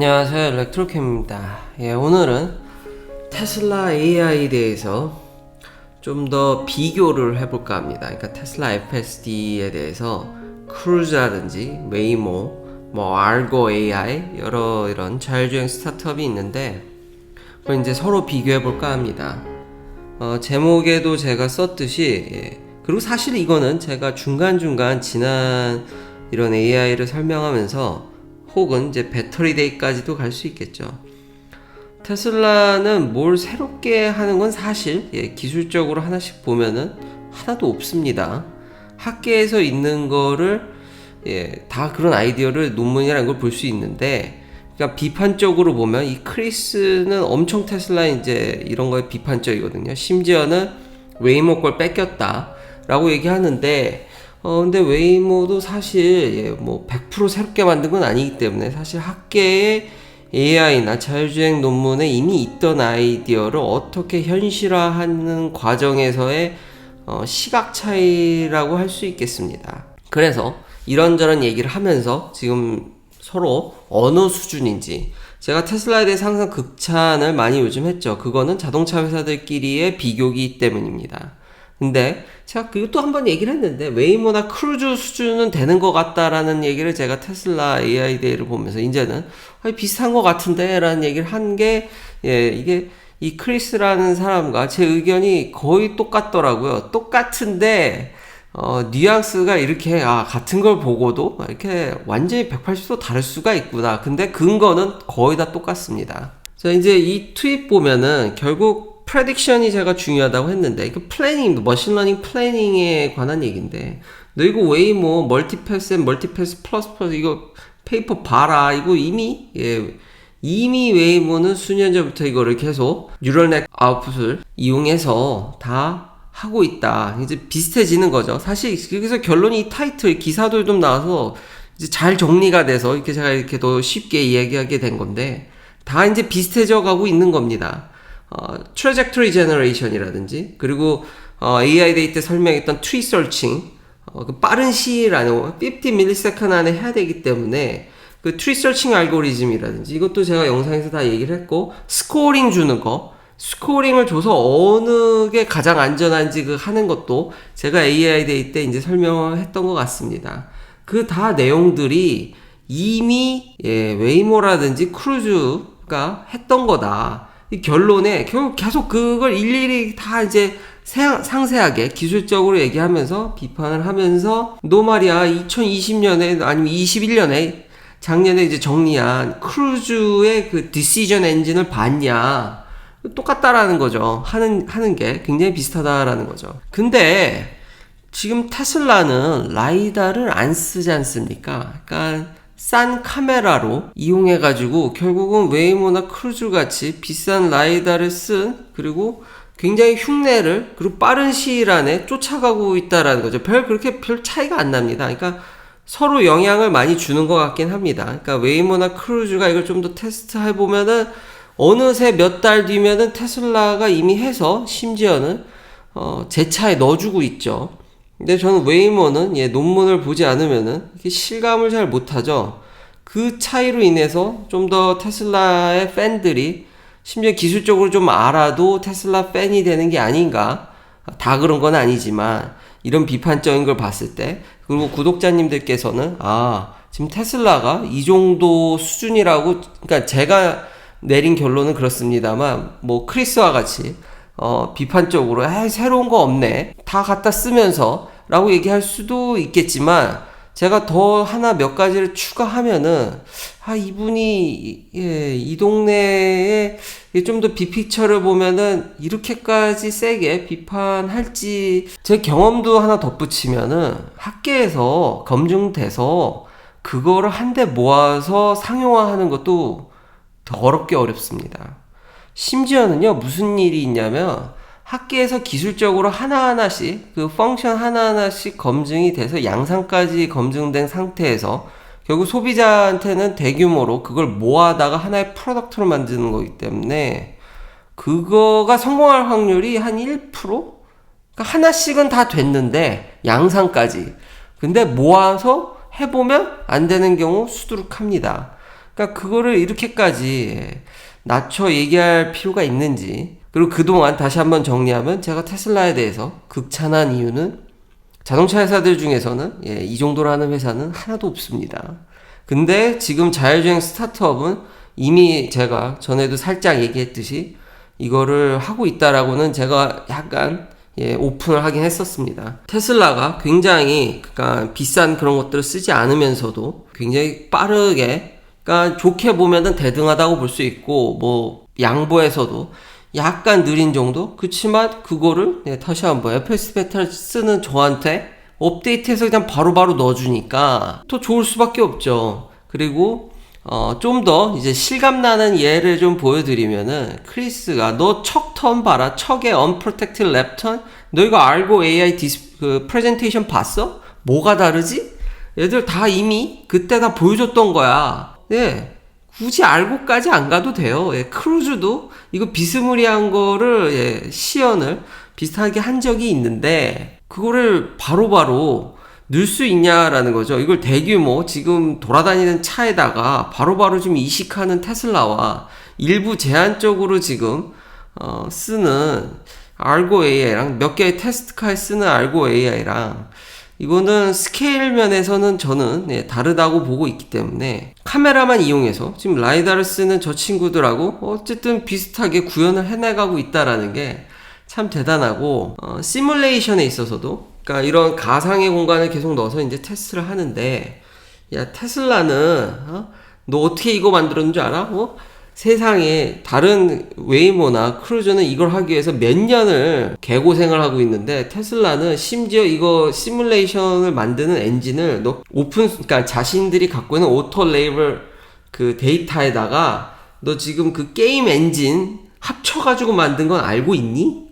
안녕하세요, 일렉트로캠입니다. 오늘은 테슬라 AI에 대해서 좀 더 비교를 해볼까 합니다. 그러니까 테슬라 FSD에 대해서 크루즈라든지 웨이모, 알고 AI 여러 이런 자율주행 스타트업이 있는데 그걸 이제 서로 비교해볼까 합니다. 제목에도 제가 썼듯이 그리고 사실 이거는 제가 중간중간 지난 이런 AI를 설명하면서 혹은 이제 배터리 데이까지도 갈 수 있겠죠. 테슬라는 뭘 새롭게 하는 건 사실 기술적으로 하나씩 보면은 하나도 없습니다. 학계에서 있는 거를 다 그런 아이디어를 논문이라는 걸 볼 수 있는데, 그러니까 비판적으로 보면 이 크리스는 엄청 테슬라 이제 이런 거에 비판적이거든요. 심지어는 웨이모 걸 뺏겼다라고 얘기하는데, 근데 웨이모도 사실 100% 새롭게 만든 건 아니기 때문에 사실 학계의 AI나 자율주행 논문에 이미 있던 아이디어를 어떻게 현실화하는 과정에서의 시각 차이라고 할 수 있겠습니다. 그래서 이런저런 얘기를 하면서 지금 서로 어느 수준인지, 제가 테슬라에 대해서 항상 극찬을 많이 요즘 했죠. 그거는 자동차 회사들끼리의 비교기 때문입니다. 근데 제가 그것도 한번 얘기를 했는데 웨이모나 크루즈 수준은 되는 것 같다라는 얘기를 제가 테슬라 AI 데이를 보면서 이제는 비슷한 것 같은데 라는 얘기를 한 게 이게 이 크리스라는 사람과 제 의견이 거의 똑같더라고요. 똑같은데 뉘앙스가 이렇게 같은 걸 보고도 이렇게 완전히 180도 다를 수가 있구나. 근데 근거는 거의 다 똑같습니다. 자, 이제 이 트윗 보면은 결국 프레딕션이 제가 중요하다고 했는데, 이거 플래닝, 머신러닝 플래닝에 관한 얘기인데, 너 이거 웨이모 멀티패스 앤 멀티패스 플러스 이거 페이퍼 봐라. 이거 이미 웨이모는 수년 전부터 이거를 계속 뉴럴넷 아웃풋을 이용해서 다 하고 있다. 이제 비슷해지는 거죠. 사실 여기서 결론이 이 타이틀 기사도 좀 나와서 이제 잘 정리가 돼서 이렇게 제가 이렇게 더 쉽게 이야기하게 된 건데, 다 이제 비슷해져 가고 있는 겁니다. 트래젝토리 제너레이션이라든지, 그리고 AI 데이 때 설명했던 트리 서칭, 그 빠른 시일 안에 50ms 안에 해야 되기 때문에 그 트리 서칭 알고리즘이라든지 이것도 제가 영상에서 다 얘기를 했고, 스코어링 주는 거, 스코어링을 줘서 어느 게 가장 안전한지 그 하는 것도 제가 AI 데이 때 이제 설명을 했던 것 같습니다. 그 다 내용들이 이미 웨이모라든지 크루즈가 했던 거다. 이 결론에 결국 계속 그걸 일일이 다 이제 상세하게 기술적으로 얘기하면서 비판을 하면서 너 말이야 2020년에 아니면 21년에 작년에 이제 정리한 크루즈의 그 디시전 엔진을 봤냐, 똑같다라는 거죠. 하는 게 굉장히 비슷하다라는 거죠. 근데 지금 테슬라는 라이다를 안 쓰지 않습니까? 그러니까 싼 카메라로 이용해가지고 결국은 웨이모나 크루즈 같이 비싼 라이다를 그리고 굉장히 흉내를, 그리고 빠른 시일 안에 쫓아가고 있다라는 거죠. 그렇게 별 차이가 안 납니다. 그러니까 서로 영향을 많이 주는 것 같긴 합니다. 그러니까 웨이모나 크루즈가 이걸 좀 더 테스트 해보면은 어느새 몇 달 뒤면은 테슬라가 이미 해서 심지어는 제 차에 넣어주고 있죠. 근데 저는 웨이모는 논문을 보지 않으면은 이렇게 실감을 잘 못하죠. 그 차이로 인해서 좀 더 테슬라의 팬들이 심지어 기술적으로 좀 알아도 테슬라 팬이 되는 게 아닌가. 다 그런 건 아니지만 이런 비판적인 걸 봤을 때, 그리고 구독자님들께서는 지금 테슬라가 이 정도 수준이라고, 그러니까 제가 내린 결론은 그렇습니다만 크리스와 같이 비판적으로 새로운 거 없네, 다 갖다 쓰면서 라고 얘기할 수도 있겠지만, 제가 더 하나 몇 가지를 추가하면은 이분이 이 동네에 좀 더 빅픽처를 보면은 이렇게까지 세게 비판할지, 제 경험도 하나 덧붙이면은 학계에서 검증돼서 그거를 한데 모아서 상용화하는 것도 더 어렵습니다. 심지어는요, 무슨 일이 있냐면 학계에서 기술적으로 하나하나씩 그 펑션 하나하나씩 검증이 돼서 양산까지 검증된 상태에서 결국 소비자한테는 대규모로 그걸 모아다가 하나의 프로덕트로 만드는 거기 때문에 그거가 성공할 확률이 한 1%? 그러니까 하나씩은 다 됐는데 양산까지, 근데 모아서 해보면 안 되는 경우 수두룩합니다. 그러니까 그거를 이렇게까지 낮춰 얘기할 필요가 있는지. 그리고 그동안 다시 한번 정리하면 제가 테슬라에 대해서 극찬한 이유는 자동차 회사들 중에서는 이 정도로 하는 회사는 하나도 없습니다. 근데 지금 자율주행 스타트업은 이미 제가 전에도 살짝 얘기했듯이 이거를 하고 있다라고는 제가 약간 오픈을 하긴 했었습니다. 테슬라가 굉장히 그러니까 비싼 그런 것들을 쓰지 않으면서도 굉장히 빠르게, 그러니까 좋게 보면은 대등하다고 볼 수 있고, 뭐 양보에서도 약간 느린 정도? 그치만 그거를 다시 한번 FS 베타를 쓰는 저한테 업데이트해서 그냥 바로바로 넣어주니까 더 좋을 수밖에 없죠. 그리고 좀 더 이제 실감나는 예를 좀 보여드리면은, 크리스가 너 척턴 봐라, 척의 unprotected left turn, 너 이거 알고 AI 그 프레젠테이션 봤어? 뭐가 다르지? 얘들 다 이미 그때 다 보여줬던 거야. 굳이 알고까지 안 가도 돼요. 크루즈도 이거 비스무리한 거를 시연을 비슷하게 한 적이 있는데 그거를 바로바로 넣을 수 있냐라는 거죠. 이걸 대규모 지금 돌아다니는 차에다가 바로바로 좀 이식하는 테슬라와 일부 제한적으로 지금 쓰는 알고 AI랑 몇 개의 테스트카에 쓰는 알고 AI랑 이거는 스케일 면에서는 저는 다르다고 보고 있기 때문에 카메라만 이용해서 지금 라이다를 쓰는 저 친구들하고 어쨌든 비슷하게 구현을 해나가고 있다라는 게 참 대단하고, 시뮬레이션에 있어서도, 그러니까 이런 가상의 공간을 계속 넣어서 이제 테스트를 하는데, 야, 테슬라는 너 어떻게 이거 만들었는 줄 알아? 세상에 다른 웨이모나 크루즈는 이걸 하기 위해서 몇 년을 개고생을 하고 있는데, 테슬라는 심지어 이거 시뮬레이션을 만드는 엔진을 너 그러니까 자신들이 갖고 있는 오토 레이블 그 데이터에다가 너 지금 그 게임 엔진 합쳐가지고 만든 건 알고 있니?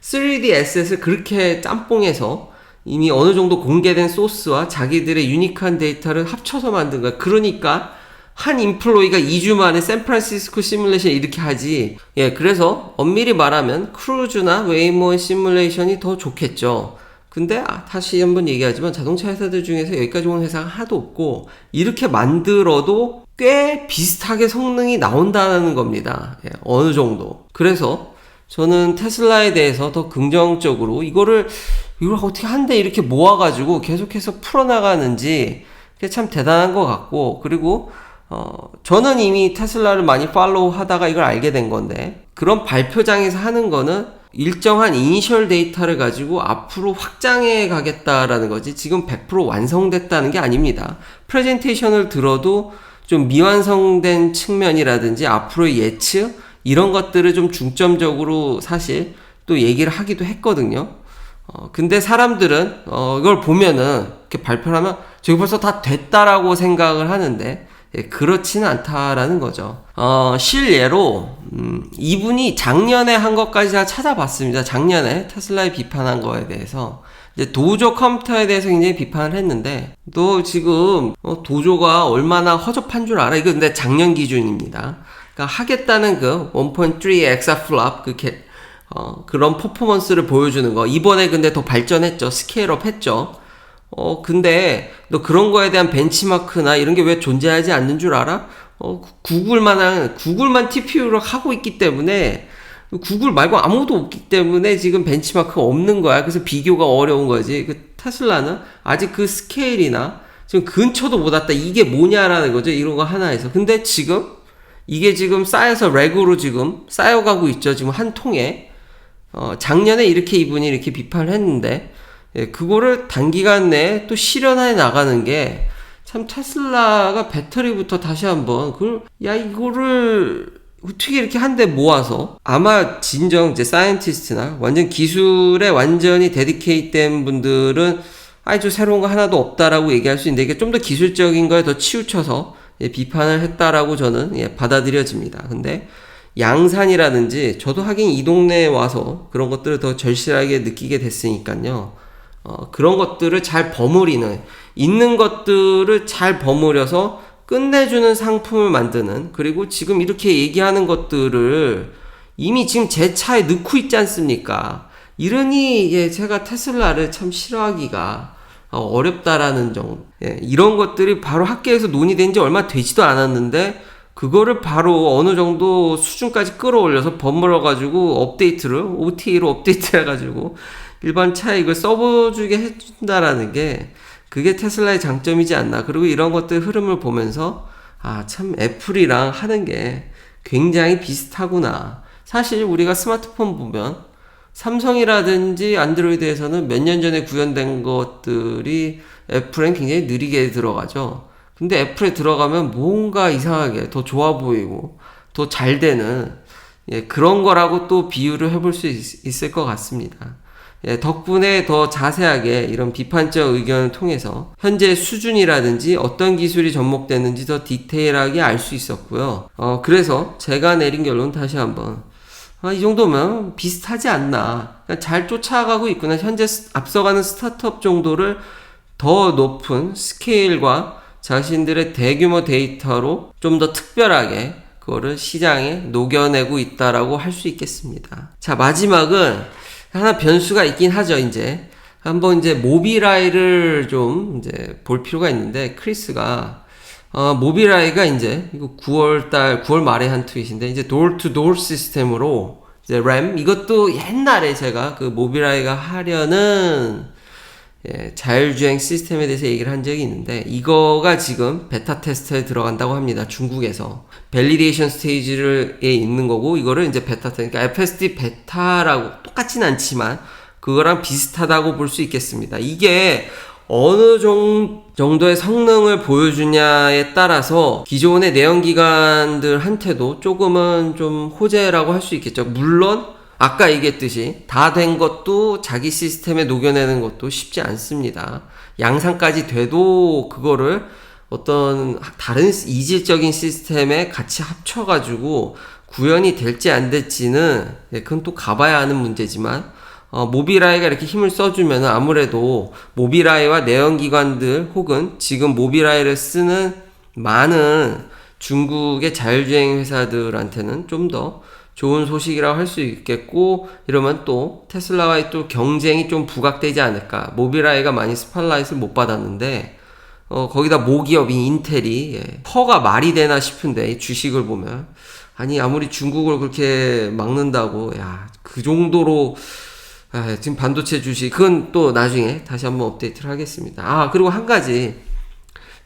3D 에셋을 그렇게 짬뽕해서 이미 어느 정도 공개된 소스와 자기들의 유니크한 데이터를 합쳐서 만든 거야. 그러니까 한 인플로이가 2주 만에 샌프란시스코 시뮬레이션 이렇게 하지. 그래서 엄밀히 말하면 크루즈나 웨이모의 시뮬레이션이 더 좋겠죠. 근데 다시 한번 얘기하지만 자동차 회사들 중에서 여기까지 온 회사가 하나도 없고, 이렇게 만들어도 꽤 비슷하게 성능이 나온다는 겁니다. 어느 정도. 그래서 저는 테슬라에 대해서 더 긍정적으로 이걸 어떻게 한데 이렇게 모아가지고 계속해서 풀어나가는지 그게 참 대단한 것 같고, 그리고 저는 이미 테슬라를 많이 팔로우 하다가 이걸 알게 된 건데, 그런 발표장에서 하는 거는 일정한 이니셜 데이터를 가지고 앞으로 확장해 가겠다라는 거지, 지금 100% 완성됐다는 게 아닙니다. 프레젠테이션을 들어도 좀 미완성된 측면이라든지 앞으로의 예측, 이런 것들을 좀 중점적으로 사실 또 얘기를 하기도 했거든요. 근데 사람들은 이걸 보면은 이렇게 발표를 하면 저기 벌써 다 됐다라고 생각을 하는데 그렇지는 않다라는 거죠. 실예로 이분이 작년에 한 것까지 제가 찾아봤습니다. 작년에 테슬라에 비판한 거에 대해서 이제 도조 컴퓨터에 대해서 굉장히 비판을 했는데, 너 지금 도조가 얼마나 허접한 줄 알아? 이거 근데 작년 기준입니다. 그러니까 하겠다는 그 1.3 엑사플롭 그런 퍼포먼스를 보여주는 거, 이번에 근데 더 발전했죠. 스케일업 했죠. 근데 너 그런 거에 대한 벤치마크나 이런 게 왜 존재하지 않는 줄 알아? 구글만 TPU를 하고 있기 때문에, 구글 말고 아무도 없기 때문에 지금 벤치마크가 없는 거야. 그래서 비교가 어려운 거지. 그 테슬라는 아직 그 스케일이나 지금 근처도 못 왔다. 이게 뭐냐라는 거죠. 이런 거 하나에서. 근데 지금 이게 지금 쌓여서 렉으로 지금 쌓여가고 있죠. 지금 한 통에. 작년에 이렇게 이분이 이렇게 비판을 했는데, 그거를 단기간 내에 또 실현해 나가는 게 참 테슬라가 배터리부터 다시 한번 이거를 어떻게 이렇게 한데 모아서, 아마 진정 이제 사이언티스트나 완전 기술에 완전히 데디케이트된 분들은 저 새로운 거 하나도 없다라고 얘기할 수 있는데, 이게 좀 더 기술적인 거에 더 치우쳐서 비판을 했다라고 저는 받아들여집니다. 근데 양산이라든지, 저도 하긴 이 동네에 와서 그런 것들을 더 절실하게 느끼게 됐으니까요. 그런 것들을 잘 버무리는, 있는 것들을 잘 버무려서 끝내주는 상품을 만드는, 그리고 지금 이렇게 얘기하는 것들을 이미 지금 제 차에 넣고 있지 않습니까? 이러니 제가 테슬라를 참 싫어하기가 어렵다라는 정도. 이런 것들이 바로 학계에서 논의된 지 얼마 되지도 않았는데 그거를 바로 어느 정도 수준까지 끌어올려서 버무려 가지고 업데이트를 OTA로 업데이트 해가지고 일반 차에 이걸 써주게 해준다라는 게 그게 테슬라의 장점이지 않나. 그리고 이런 것들 흐름을 보면서 참 애플이랑 하는 게 굉장히 비슷하구나. 사실 우리가 스마트폰 보면 삼성이라든지 안드로이드에서는 몇 년 전에 구현된 것들이 애플엔 굉장히 느리게 들어가죠. 근데 애플에 들어가면 뭔가 이상하게 더 좋아 보이고 더 잘 되는 그런 거라고 또 비유를 해볼 수 있을 것 같습니다. 덕분에 더 자세하게 이런 비판적 의견을 통해서 현재 수준이라든지 어떤 기술이 접목되는지 더 디테일하게 알 수 있었고요. 그래서 제가 내린 결론 다시 한번 이 정도면 비슷하지 않나. 잘 쫓아가고 있구나. 현재 앞서가는 스타트업 정도를 더 높은 스케일과 자신들의 대규모 데이터로 좀 더 특별하게 그거를 시장에 녹여내고 있다라고 할 수 있겠습니다. 자, 마지막은 하나 변수가 있긴 하죠. 이제 한번 모비라이를 좀 볼 필요가 있는데, 크리스가 모비라이가 이거 9월 말에 한 트윗인데, door to door 시스템으로 램, 이것도 옛날에 제가 그 모비라이가 하려는 자율주행 시스템에 대해서 얘기를 한 적이 있는데, 이거가 지금 베타 테스트에 들어간다고 합니다. 중국에서 밸리데이션 스테이지에 있는 거고, 이거를 베타 테스트, 그러니까 FSD 베타라고 똑같진 않지만 그거랑 비슷하다고 볼 수 있겠습니다. 이게 어느 정도의 성능을 보여주냐에 따라서 기존의 내연기관들한테도 조금은 좀 호재라고 할 수 있겠죠. 물론 아까 얘기했듯이 다 된 것도 자기 시스템에 녹여내는 것도 쉽지 않습니다. 양산까지 돼도 그거를 어떤 다른 이질적인 시스템에 같이 합쳐가지고 구현이 될지 안 될지는 그건 또 가봐야 하는 문제지만, 모비라이가 이렇게 힘을 써주면 아무래도 모비라이와 내연기관들 혹은 지금 모비라이를 쓰는 많은 중국의 자율주행 회사들한테는 좀 더 좋은 소식이라고 할 수 있겠고, 이러면 또 테슬라와의 또 경쟁이 좀 부각되지 않을까. 모비라이가 많이 스팟라이트를 못 받았는데 거기다 모기업인 인텔이 퍼가 말이 되나 싶은데, 주식을 보면 아무리 중국을 그렇게 막는다고 그 정도로 지금 반도체 주식, 그건 또 나중에 다시 한번 업데이트를 하겠습니다. 그리고 한 가지,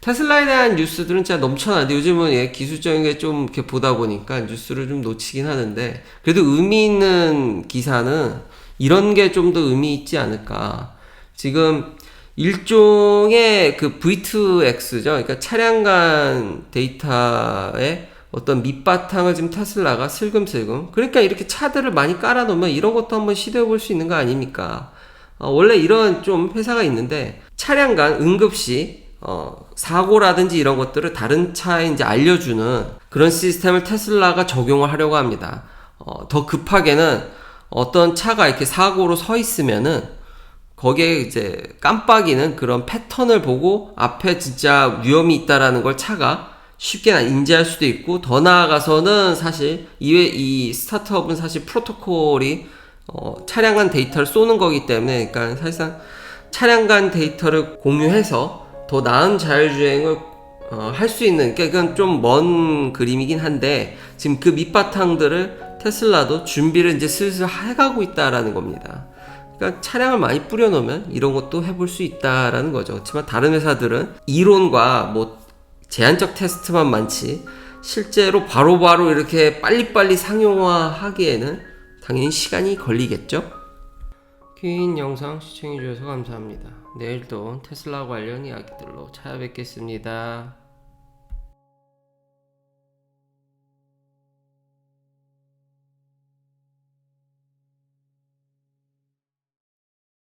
테슬라에 대한 뉴스들은 진짜 넘쳐나는데 요즘은 기술적인 게 좀 이렇게 보다 보니까 뉴스를 좀 놓치긴 하는데, 그래도 의미 있는 기사는 이런 게 좀 더 의미 있지 않을까. 지금 일종의 그 V2X죠. 그러니까 차량 간 데이터의 어떤 밑바탕을 지금 테슬라가 슬금슬금, 그러니까 이렇게 차들을 많이 깔아놓으면 이런 것도 한번 시도해 볼 수 있는 거 아닙니까? 원래 이런 좀 회사가 있는데, 차량 간 응급시 사고라든지 이런 것들을 다른 차에 알려주는 그런 시스템을 테슬라가 적용을 하려고 합니다. 더 급하게는 어떤 차가 이렇게 사고로 서 있으면은 거기에 깜빡이는 그런 패턴을 보고 앞에 진짜 위험이 있다라는 걸 차가 쉽게 인지할 수도 있고, 더 나아가서는 사실 이 스타트업은 사실 프로토콜이 차량 간 데이터를 쏘는 거기 때문에, 그러니까 사실상 차량 간 데이터를 공유해서 더 나은 자율주행을 할 수 있는, 그러니까 이건 좀 먼 그림이긴 한데 지금 그 밑바탕들을 테슬라도 준비를 슬슬 해가고 있다라는 겁니다. 그러니까 차량을 많이 뿌려놓으면 이런 것도 해볼 수 있다라는 거죠. 그렇지만 다른 회사들은 이론과 제한적 테스트만 많지 실제로 바로바로 이렇게 빨리빨리 상용화하기에는 당연히 시간이 걸리겠죠. 긴 영상 시청해주셔서 감사합니다. 내일도 테슬라 관련 이야기들로 찾아뵙겠습니다.